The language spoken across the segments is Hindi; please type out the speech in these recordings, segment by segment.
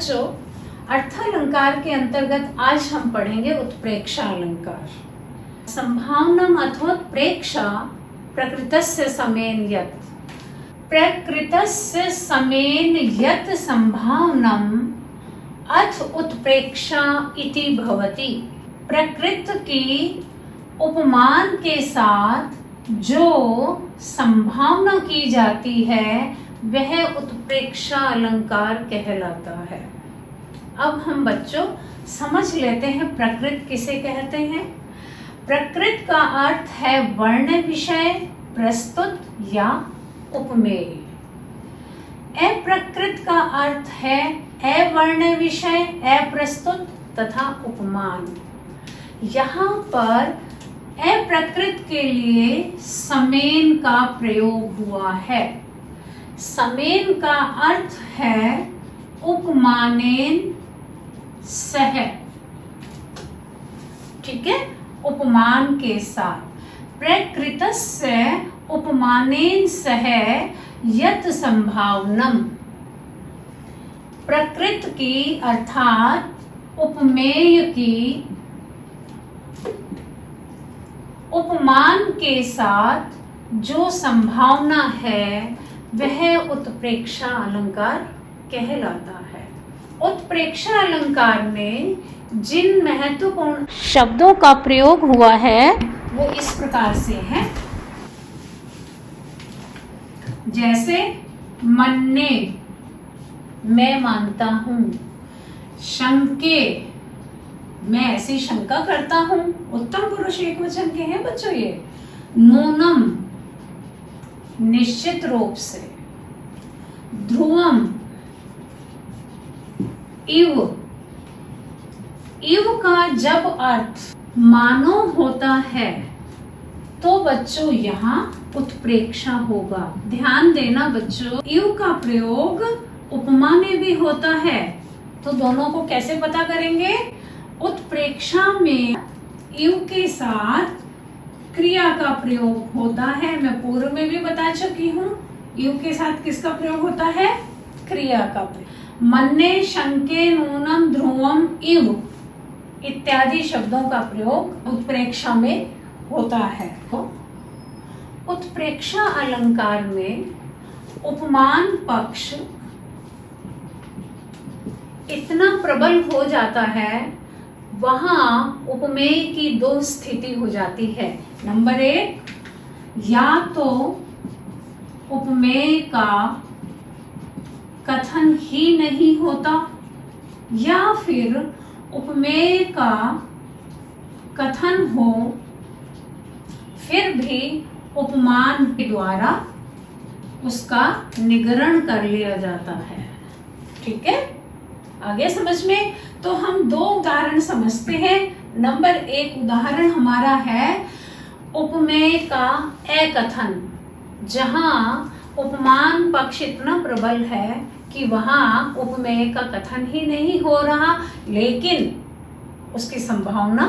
बच्चों, अर्थालंकार के अंतर्गत आज हम पढ़ेंगे उत्प्रेक्षा अलंकार। संभावनम अथोत्प्रेक्षा प्रकृतस्य समेन यत्। प्रकृतस्य समेन यत् संभावनम अथ उत्प्रेक्षा इति भवति। प्रकृति की उपमान के साथ जो संभावना की जाती है वह उत्प्रेक्षा अलंकार कहलाता है। अब हम बच्चों समझ लेते हैं प्रकृत किसे कहते हैं। प्रकृत का अर्थ है वर्ण विषय, प्रस्तुत या उपमेय। अप्रकृत का अर्थ है अवर्ण विषय, अप्रस्तुत तथा उपमान। यहाँ पर अप्रकृत के लिए समेन का प्रयोग हुआ है। समेन का अर्थ है उपमानेन सह, ठीक है, उपमान के साथ। प्रकृतस्य उपमानेन सह यत् संभावनम। प्रकृत की अर्थात उपमेय की उपमान के साथ जो संभावना है वह उत्प्रेक्षा अलंकार कहलाता है। उत्प्रेक्षा अलंकार में जिन महत्वपूर्ण शब्दों का प्रयोग हुआ है वो इस प्रकार से है, जैसे मन्ने, मैं मानता हूं। शंके, मैं ऐसी शंका करता हूं। उत्तम पुरुष एकवचन के हैं बच्चों ये। नूनम, निश्चित रूप से। ध्रुवम, इव। इव का जब अर्थ मानो होता है तो बच्चों यहाँ उत्प्रेक्षा होगा। ध्यान देना बच्चों, इव का प्रयोग उपमा में भी होता है। तो दोनों को कैसे पता करेंगे? उत्प्रेक्षा में इव के साथ क्रिया का प्रयोग होता है। मैं पूर्व में भी बता चुकी हूँ, इव के साथ किसका प्रयोग होता है? क्रिया का प्रयोग। मन्ने, शंके, नूनम, ध्रुवम, इव इत्यादि शब्दों का प्रयोग उत्प्रेक्षा में होता है। तो उत्प्रेक्षा अलंकार में उपमान पक्ष इतना प्रबल हो जाता है, वहां उपमेय की दो स्थिति हो जाती है। नंबर एक, या तो उपमेय का कथन ही नहीं होता, या फिर उपमेय का कथन हो फिर भी उपमान के द्वारा उसका निगरण कर लिया जाता है। ठीक है, आगे समझ में? तो हम दो उदाहरण समझते हैं। नंबर एक उदाहरण हमारा है उपमेय का अकथन, जहां उपमान पक्ष इतना प्रबल है कि वहां उपमेय का कथन ही नहीं हो रहा, लेकिन उसकी संभावना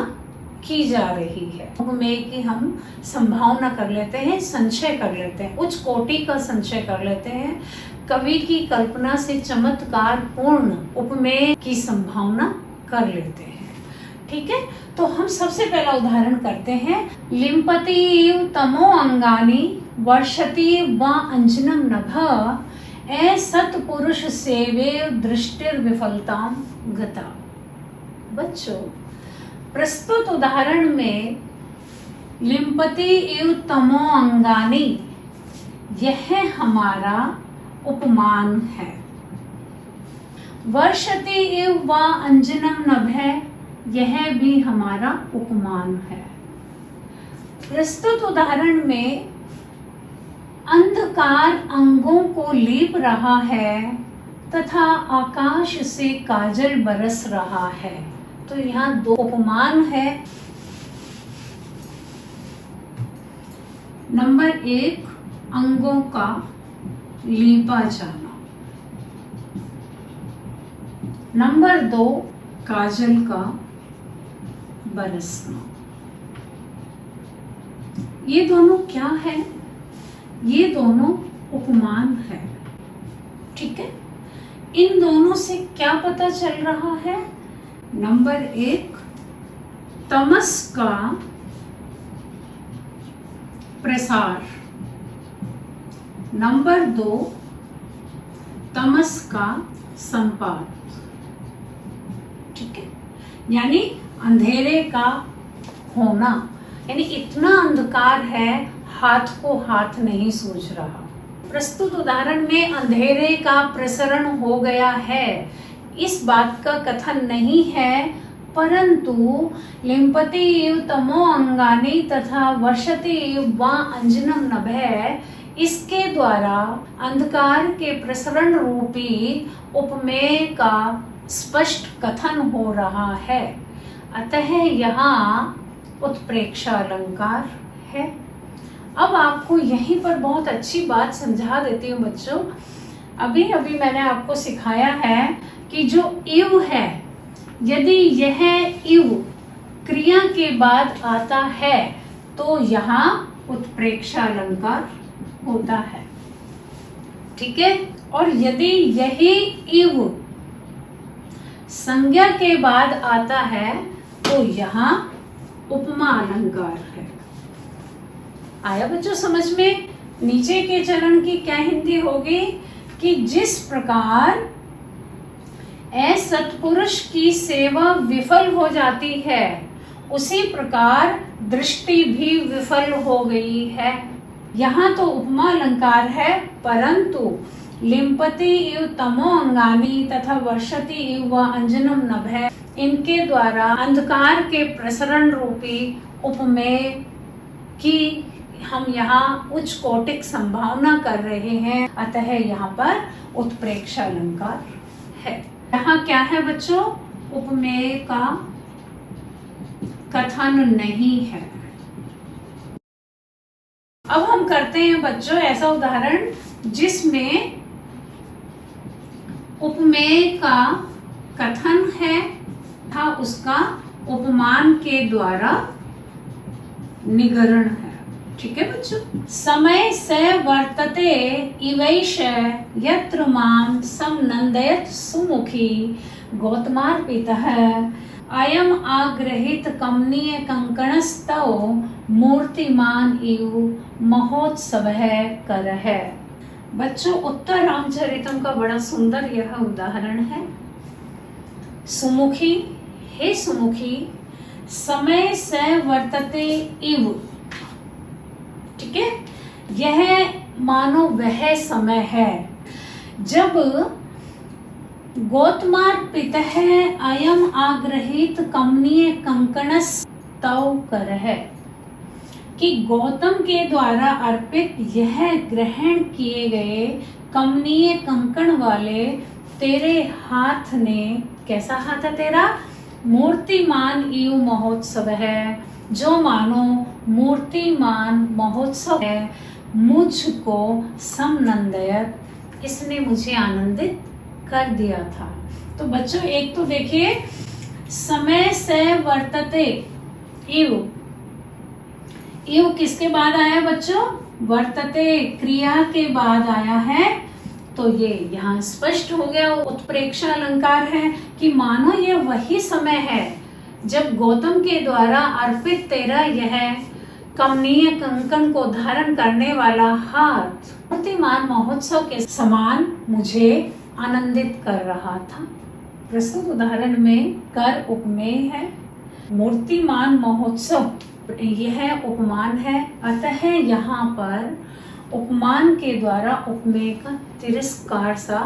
की जा रही है। उपमेय की हम संभावना कर लेते हैं, संशय कर लेते हैं, उच्च कोटि का संशय कर लेते हैं। कवि की कल्पना से चमत्कार पूर्ण उपमेय की संभावना कर लेते हैं। ठीक है, तो हम सबसे पहला उदाहरण करते हैं। लिम्पति इव तमो अंगानी वर्षति व अंजनम नभ ए सत्पुरुष सेवे दृष्टिर विफलताम गता। बच्चों, प्रस्तुत उदाहरण में लिम्पति इव तमो अंगानी यह हमारा उपमान है। वर्षति इव व अंजनम नभः यह भी हमारा उपमान है। प्रस्तुत उदाहरण में अंधकार अंगों को लीप रहा है तथा आकाश से काजल बरस रहा है। तो यहाँ दो उपमान है। नंबर एक, अंगों का लीपा जाना। नंबर दो, काजल का बरसना। ये दोनों क्या है? ये दोनों उपमान है। ठीक है, इन दोनों से क्या पता चल रहा है? नंबर 1, तमस का प्रसार। नंबर 2, तमस का संपात। ठीक है, यानी अंधेरे का होना, यानी इतना अंधकार है हाथ को हाथ नहीं सूझ रहा। प्रस्तुत उदाहरण में अंधेरे का प्रसरण हो गया है, इस बात का कथन नहीं है, परंतु लिम्पति इव तमो अंगानि तथा वर्षति इव वा अंजनम नभः, इसके द्वारा अंधकार के प्रसरण रूपी उपमेय का स्पष्ट कथन हो रहा है। अतः यहाँ उत्प्रेक्षा अलंकार है। अब आपको यहीं पर बहुत अच्छी बात समझा देती हूँ बच्चों। अभी अभी मैंने आपको सिखाया है कि जो इव है, यदि यह इव क्रिया के बाद आता है तो यहाँ उत्प्रेक्षा अलंकार होता है। ठीक है, और यदि यही इव संज्ञा के बाद आता है तो यहाँ उपमा अलंकार है। आया बच्चों समझ में? नीचे के चरण की क्या हिंदी होगी कि जिस प्रकार असत्पुरुष की सेवा विफल हो जाती है, उसी प्रकार दृष्टि भी विफल हो गई है। यहाँ तो उपमा अलंकार है, परंतु लिम्पति इव तमो अंगानि तथा वर्षति इव अंजनम नभः, इनके द्वारा अंधकार के प्रसरण रूपी उपमेय की हम यहाँ उच्च कोटिक संभावना कर रहे हैं। अतः यहाँ पर उत्प्रेक्षा अलंकार है। यहाँ क्या है बच्चों? उपमेय का कथन नहीं है। अब हम करते हैं बच्चों ऐसा उदाहरण जिसमें उपमेय का कथन है तथा उसका उपमान के द्वारा निगरण है। ठीक है बच्चों? समय से वर्तते इवैष यत्र मां समनन्दयत् सुमुखी गौतमार्पितः अयम आग्रहित कमनीय कंकणस्तव मूर्तिमान इव महोत्सवः करः। बच्चों, उत्तर रामचरितम का बड़ा सुंदर यह उदाहरण है। सुमुखी, हे सुमुखी, समय से वर्तते इव। ठीक है, यह मानो वह समय है जब गौतमार्पितः अयम आग्रहित कमनीय कंकणस्तव करः, कि गौतम के द्वारा अर्पित यह ग्रहण किए गए कमनीय कंकण वाले तेरे हाथ ने, कैसा हाथ है तेरा? मूर्तिमान इव महोत्सव है, जो मानो मूर्तिमान महोत्सव है, मुझको समनन्दयत, इसने मुझे आनंदित कर दिया था। तो बच्चों एक तो देखिए, समय से वर्तते इव, इव किसके बाद आया बच्चों? वर्तते क्रिया के बाद आया है। तो ये यहाँ स्पष्ट हो गया, उत्प्रेक्षा अलंकार है कि मानो ये वही समय है जब गौतम के द्वारा अर्पित तेरा यह कमनीय कंकण को धारण करने वाला हाथ मूर्तिमान महोत्सव के समान मुझे आनंदित कर रहा था। प्रस्तुत उदाहरण में कर उपमेय है, मूर्तिमान महोत्सव यह उपमान है। अतः यहाँ पर उपमान के द्वारा उपमेय का तिरस्कार सा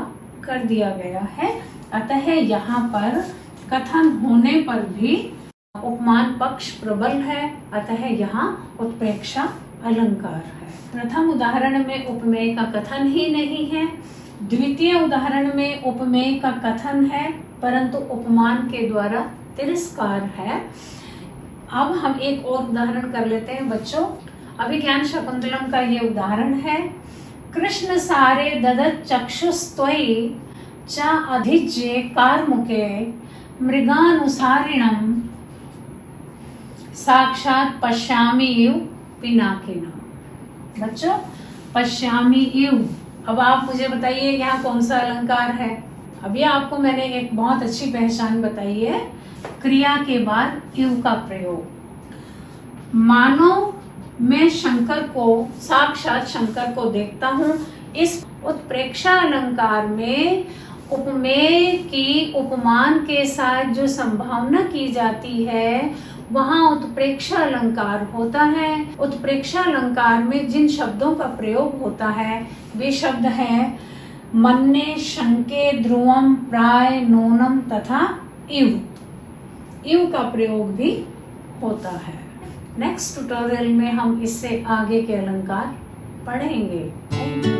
कर दिया गया है। अतः यहाँ पर कथन होने पर भी उपमान पक्ष प्रबल है। अतः यहाँ उत्प्रेक्षा अलंकार है। प्रथम उदाहरण में उपमेय का कथन ही नहीं है, द्वितीय उदाहरण में उपमेय का कथन है परंतु उपमान के द्वारा तिरस्कार है। अब हम एक और उदाहरण कर लेते हैं बच्चों। अभिज्ञान शाकुंतलम का ये उदाहरण है। कृष्ण सारे ददत चक्षुस्त्वयि च अधिज्ये कार्मुके मृगानुसारिणम साक्षात पश्यामि इव पिनाकिनम। बच्चों, पश्यामि इव, अब आप मुझे बताइए यहाँ कौन सा अलंकार है? अभी आपको मैंने एक बहुत अच्छी पहचान बताई है, क्रिया के बाद इव का प्रयोग। मानो मैं शंकर को, साक्षात शंकर को देखता हूँ। इस उत्प्रेक्षा अलंकार में उपमेय की उपमान के साथ जो संभावना की जाती है वहां उत्प्रेक्षा अलंकार होता है। उत्प्रेक्षा अलंकार में जिन शब्दों का प्रयोग होता है वे शब्द हैं मन्ने, शंके, ध्रुवम, प्राय, नूनम तथा इव। इव का प्रयोग भी होता है। नेक्स्ट ट्यूटोरियल में हम इससे आगे के अलंकार पढ़ेंगे।